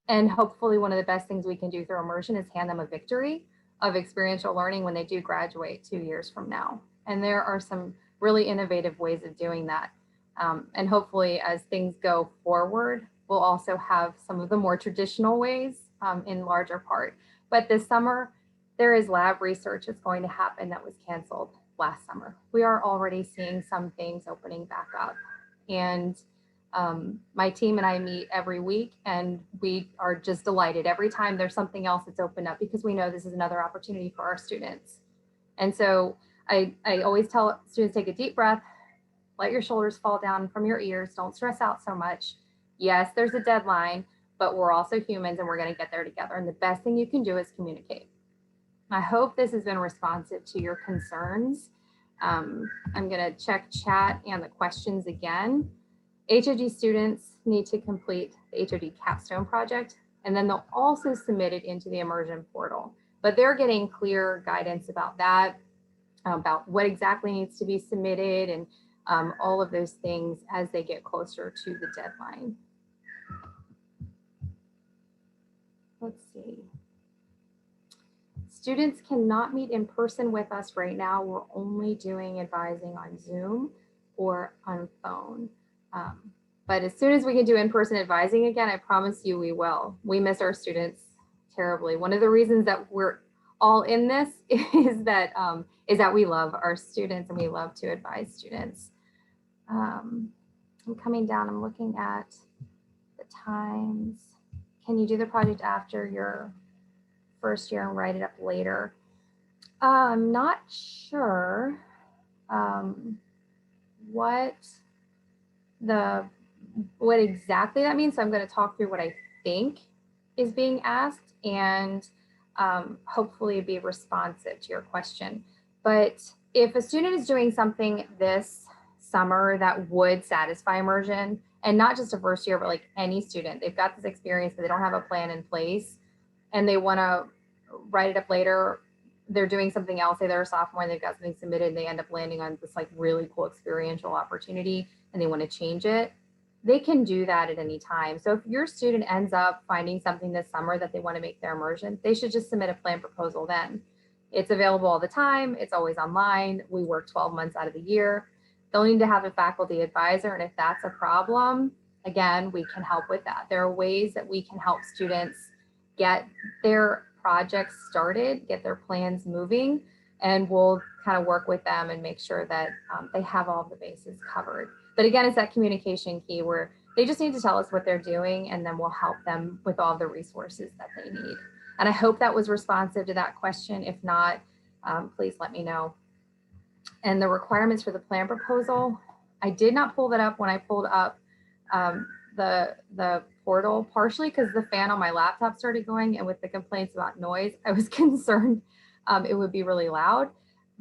And hopefully one of the best things we can do through immersion is hand them a victory of experiential learning when they do graduate 2 years from now. And there are some really innovative ways of doing that. And hopefully as things go forward, we'll also have some of the more traditional ways in larger part. But this summer, there is lab research that's going to happen that was canceled last summer. We are already seeing some things opening back up. And my team and I meet every week, and we are just delighted every time there's something else that's opened up, because we know this is another opportunity for our students. And so I always tell students, take a deep breath, let your shoulders fall down from your ears, don't stress out so much. Yes, there's a deadline, but we're also humans and we're going to get there together. And the best thing you can do is communicate. I hope this has been responsive to your concerns. I'm going to check chat and the questions again. HOD students need to complete the HOD capstone project, and then they'll also submit it into the immersion portal. But they're getting clear guidance about that, about what exactly needs to be submitted, and all of those things as they get closer to the deadline. Let's see. Students cannot meet in person with us right now. We're only doing advising on Zoom or on phone. But as soon as we can do in-person advising again, I promise you we will. We miss our students terribly. One of the reasons that we're all in this is that we love our students and we love to advise students. I'm coming down, I'm looking at the times. Can you do the project after your first year and write it up later? I'm not sure what exactly that means. So I'm going to talk through what I think is being asked and hopefully be responsive to your question. But if a student is doing something this summer that would satisfy immersion, and not just a first year, but like any student, they've got this experience, but they don't have a plan in place and they want to write it up later, they're doing something else, say they're a sophomore and they've got something submitted and they end up landing on this like really cool experiential opportunity and they want to change it, they can do that at any time. So if your student ends up finding something this summer that they want to make their immersion, they should just submit a plan proposal then. It's available all the time. It's always online. We work 12 months out of the year. They'll need to have a faculty advisor. And if that's a problem, again, we can help with that. There are ways that we can help students get their projects started, get their plans moving, and we'll kind of work with them and make sure that they have all of the bases covered. But again, it's that communication key where they just need to tell us what they're doing, and then we'll help them with all the resources that they need. And I hope that was responsive to that question. If not, please let me know. And the requirements for the plan proposal, I did not pull that up when I pulled up the portal, partially because the fan on my laptop started going, and with the complaints about noise, I was concerned it would be really loud.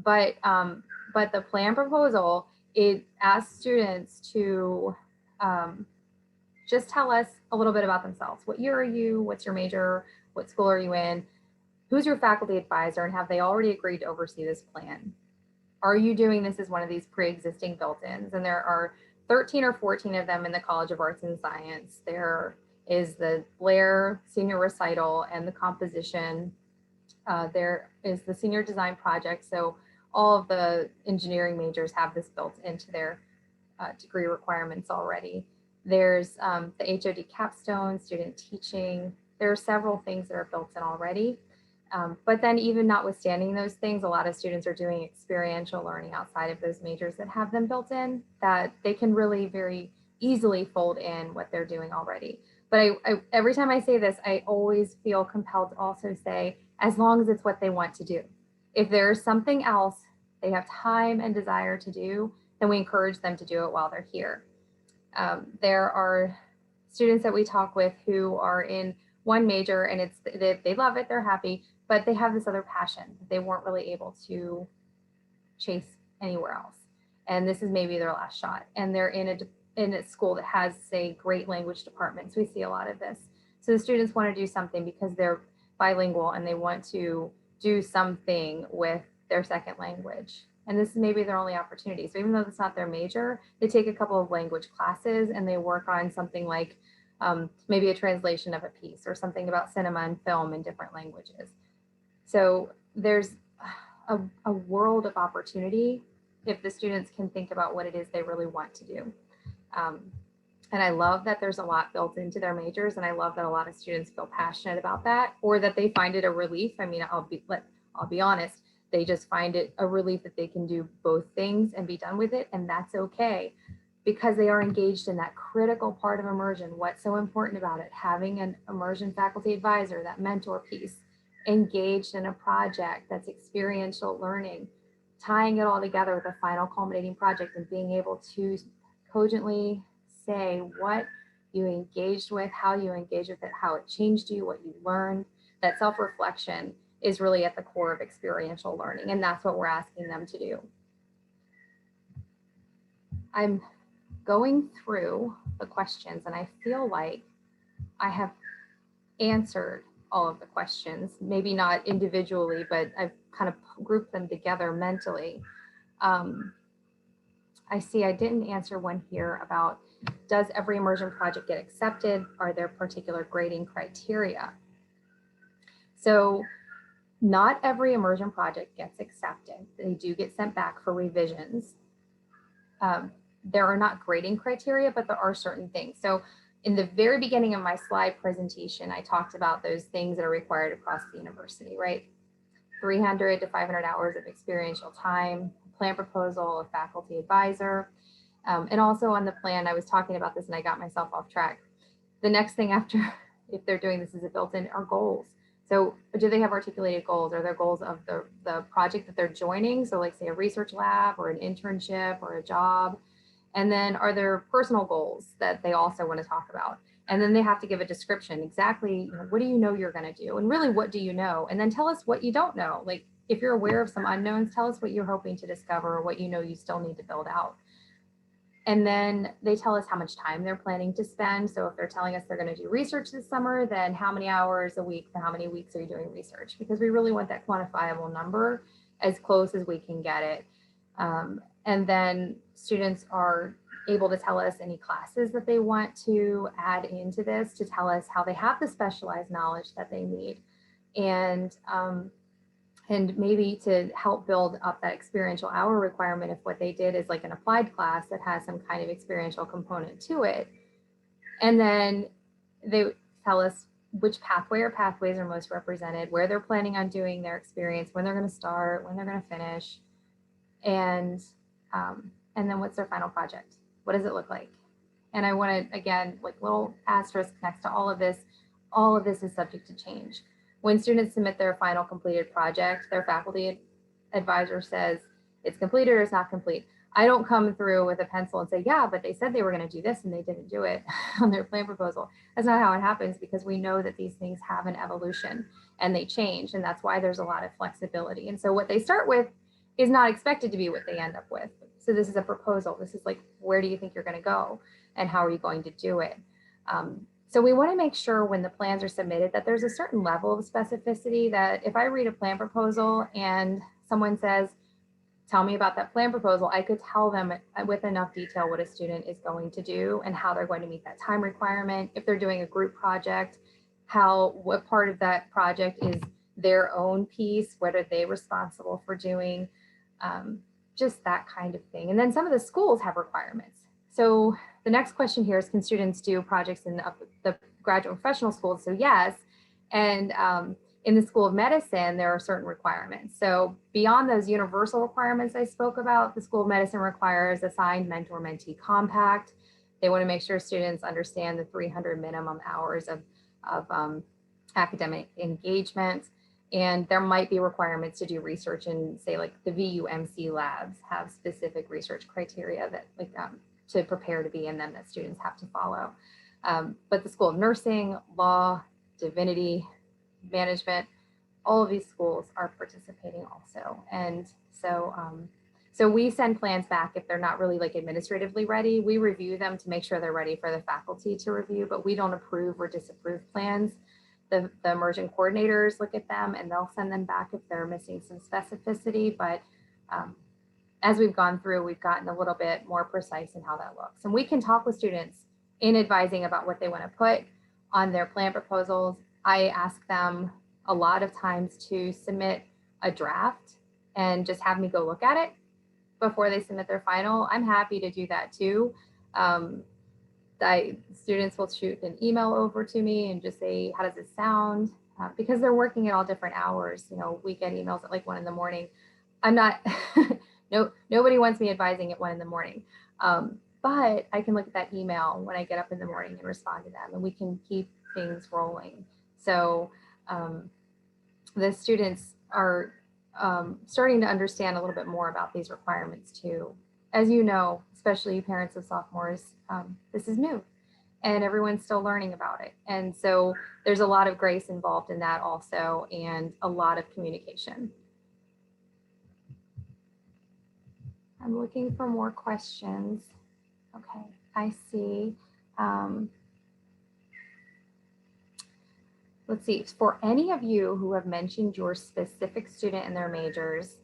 But the plan proposal, it asks students to just tell us a little bit about themselves. What year are you? What's your major? What school are you in? Who's your faculty advisor? And have they already agreed to oversee this plan? Are you doing this as one of these pre-existing built-ins? And there are 13 or 14 of them in the College of Arts and Science. There is the Blair senior recital and the composition. There is the senior design project. So all of the engineering majors have this built into their degree requirements already. There's the HOD capstone, student teaching. There are several things that are built in already. But then even notwithstanding those things, a lot of students are doing experiential learning outside of those majors that have them built in, that they can really very easily fold in what they're doing already. But every time I say this, I always feel compelled to also say, as long as it's what they want to do. If there's something else they have time and desire to do, then we encourage them to do it while they're here. There are students that we talk with who are in one major and they love it, they're happy, but they have this other passion that they weren't really able to chase anywhere else. And this is maybe their last shot. And they're in a school that has, say, great language departments. We see a lot of this. So the students want to do something because they're bilingual and they want to do something with their second language. And this is maybe their only opportunity. So even though it's not their major, they take a couple of language classes and they work on something like maybe a translation of a piece or something about cinema and film in different languages. So there's a world of opportunity if the students can think about what it is they really want to do. And I love that there's a lot built into their majors, and I love that a lot of students feel passionate about that, or that they find it a relief. I mean, I'll be honest, they just find it a relief that they can do both things and be done with it, and that's okay, because they are engaged in that critical part of immersion. What's so important about it? Having an immersion faculty advisor, that mentor piece, engaged in a project that's experiential learning, tying it all together with a final culminating project and being able to cogently say what you engaged with, how you engaged with it, how it changed you, what you learned. That self-reflection is really at the core of experiential learning, and that's what we're asking them to do. I'm going through the questions, and I feel like I have answered all of the questions, maybe not individually, but I've kind of grouped them together mentally. I see I didn't answer one here about, does every immersion project get accepted? Are there particular grading criteria? So not every immersion project gets accepted. They do get sent back for revisions. There are not grading criteria, but there are certain things. So in the very beginning of my slide presentation, I talked about those things that are required across the university, right? 300 to 500 hours of experiential time, plan proposal, a faculty advisor. And also on the plan, I was talking about this and I got myself off track. The next thing after, if they're doing this, is it built in, are goals. So do they have articulated goals? Are there goals of the project that they're joining? So like say a research lab or an internship or a job. And then are there personal goals that they also want to talk about? And then they have to give a description, exactly, what do you know you're going to do? And really, what do you know? And then tell us what you don't know. Like if you're aware of some unknowns, tell us what you're hoping to discover or what you know you still need to build out. And then they tell us how much time they're planning to spend. So if they're telling us they're going to do research this summer, then how many hours a week for how many weeks are you doing research? Because we really want that quantifiable number as close as we can get it. And then students are able to tell us any classes that they want to add into this, to tell us how they have the specialized knowledge that they need. And maybe to help build up that experiential hour requirement if what they did is like an applied class that has some kind of experiential component to it. And then they tell us which pathway or pathways are most represented, where they're planning on doing their experience, when they're going to start, when they're going to finish, and then what's their final project? What does it look like? And I want to, again, like little asterisk next to all of this is subject to change. When students submit their final completed project, their faculty advisor says it's completed or it's not complete. I don't come through with a pencil and say, yeah, but they said they were going to do this and they didn't do it on their plan proposal. That's not how it happens, because we know that these things have an evolution and they change. And that's why there's a lot of flexibility. And so what they start with is not expected to be what they end up with. So this is a proposal. This is like, where do you think you're going to go and how are you going to do it? So we want to make sure when the plans are submitted that there's a certain level of specificity, that if I read a plan proposal and someone says, tell me about that plan proposal, I could tell them with enough detail what a student is going to do and how they're going to meet that time requirement. If they're doing a group project, what part of that project is their own piece, what are they responsible for doing, just that kind of thing. And then some of the schools have requirements. So the next question here is, can students do projects in the graduate and professional schools? So yes, and in the School of Medicine, there are certain requirements. So beyond those universal requirements I spoke about, the School of Medicine requires assigned mentor-mentee compact. They want to make sure students understand the 300 minimum hours of academic engagement. And there might be requirements to do research in, say, like the VUMC labs have specific research criteria that to prepare to be in them that students have to follow. But the School of Nursing, Law, Divinity, Management, all of these schools are participating also. And so we send plans back if they're not really like administratively ready. We review them to make sure they're ready for the faculty to review, but we don't approve or disapprove plans. The immersion coordinators look at them and they'll send them back if they're missing some specificity. But as we've gone through, we've gotten a little bit more precise in how that looks. And we can talk with students in advising about what they want to put on their plan proposals. I ask them a lot of times to submit a draft and just have me go look at it before they submit their final. I'm happy to do that too. Students will shoot an email over to me and just say, how does it sound? Because they're working at all different hours. You know, we get emails at like 1 a.m. I'm not, nobody wants me advising at 1 a.m. But I can look at that email when I get up in the morning and respond to them, and we can keep things rolling. So the students are starting to understand a little bit more about these requirements too. As you know, especially you parents of sophomores, this is new and everyone's still learning about it. And so there's a lot of grace involved in that also, and a lot of communication. I'm looking for more questions. Okay, I see. Let's see, for any of you who have mentioned your specific student and their majors,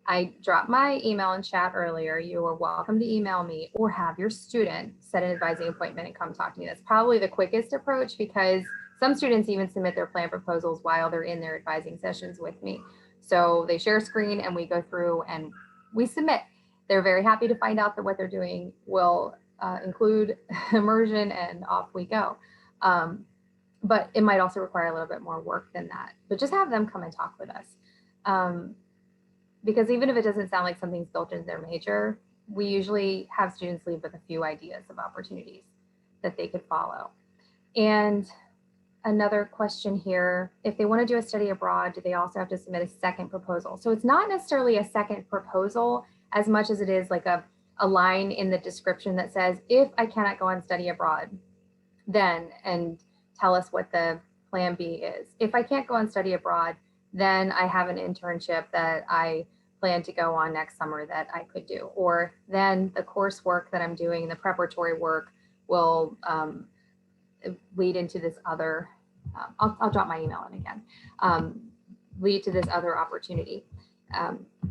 I dropped my email in chat earlier. You are welcome to email me or have your student set an advising appointment and come talk to me. That's probably the quickest approach, because some students even submit their plan proposals while they're in their advising sessions with me. So they share a screen and we go through and we submit. They're very happy to find out that what they're doing will include immersion, and off we go. But it might also require a little bit more work than that. But just have them come and talk with us. Because even if it doesn't sound like something's built into their major, we usually have students leave with a few ideas of opportunities that they could follow. And another question here, if they want to do a study abroad, do they also have to submit a second proposal? So it's not necessarily a second proposal as much as it is like a line in the description that says, if I cannot go on study abroad, then, and tell us what the plan B is. If I can't go on study abroad, then I have an internship that I plan to go on next summer that I could do. Or then the coursework that I'm doing, the preparatory work, will lead into this other, I'll drop my email in again, lead to this other opportunity.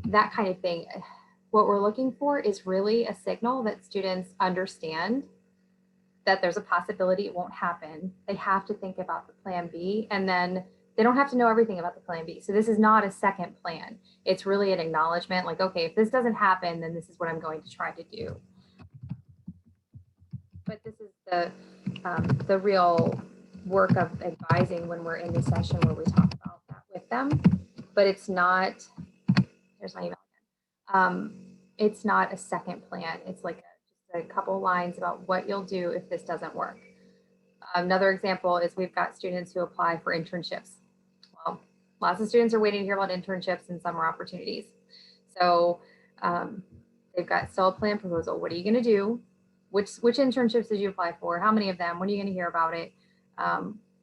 That kind of thing. What we're looking for is really a signal that students understand that there's a possibility it won't happen. They have to think about the plan B, and then they don't have to know everything about the plan B. So this is not a second plan. It's really an acknowledgement, like, okay, if this doesn't happen, then this is what I'm going to try to do. But this is the real work of advising when we're in the session where we talk about that with them. But it's not, here's my email again. It's not a second plan. It's like just a couple lines about what you'll do if this doesn't work. Another example is we've got students who apply for internships. Well, lots of students are waiting to hear about internships and summer opportunities. So they've got still a plan proposal. What are you going to do? Which internships did you apply for? How many of them? When are you going to hear about it?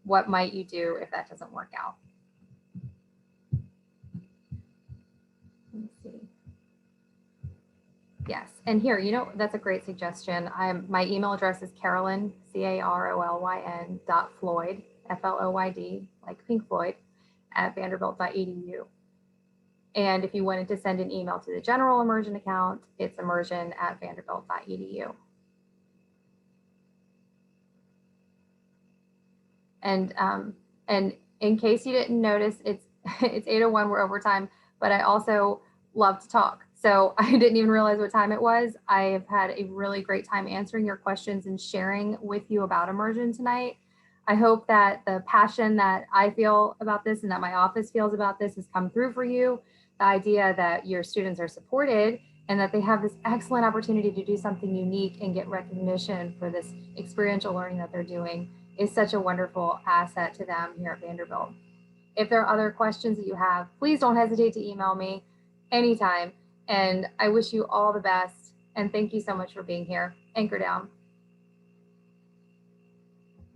What might you do if that doesn't work out? Let's see. Yes, and here, you know, that's a great suggestion. My email address is Carolyn, CAROLYN .Floyd, FLOYD, like Pink Floyd, at vanderbilt.edu. And if you wanted to send an email to the general Immersion account, it's immersion@vanderbilt.edu. And in case you didn't notice, it's 8:01, we're over time, but I also love to talk. So I didn't even realize what time it was. I have had a really great time answering your questions and sharing with you about Immersion tonight. I hope that the passion that I feel about this and that my office feels about this has come through for you. The idea that your students are supported and that they have this excellent opportunity to do something unique and get recognition for this experiential learning that they're doing is such a wonderful asset to them here at Vanderbilt. If there are other questions that you have, please don't hesitate to email me anytime. And I wish you all the best. And thank you so much for being here. Anchor down.